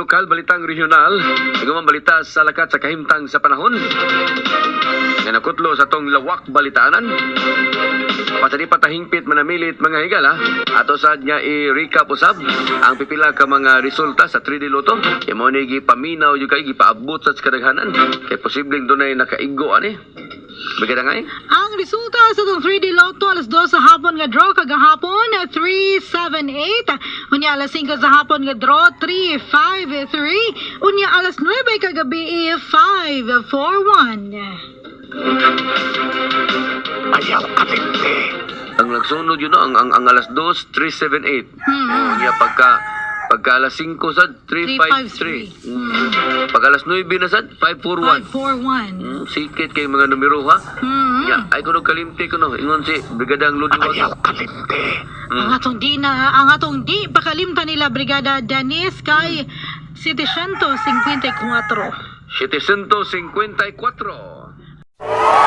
lokal, balitang regional, igumang balita sa lakat sa kahimtang sa panahon. Nga nakutlo sa tong lawak balitaanan. Pasadi patahingpit manamilit mga higala, ato sad nga i-recap usab ang pipila ka mga resulta sa 3D Lotto. Imo ni gipaminaw yung kay gipaabot sa kadaghanan. Kay posibleng dunay nakaigo ani. Bigyan nga Ang resulta sa itong 3D Lotto alas 2 sa hapon nga draw kagahapon 378. Unya alas 5 sa hapon nga draw 353. Unya alas 9 kagabi 541. Ayaw katindi. ang nagsunod yun no, ang alas 2 378. Unya pagka alas 5 sad 353. Pag alas 9 na sad 541. 541. Sikit kay mga numero ha. Hmm. Ya, ay kuno kalimti kuno ingon si Brigadang Ludiwag. Ayaw katindi. Ang atong di pakalimtan nila Brigada Danis kay 754. 754.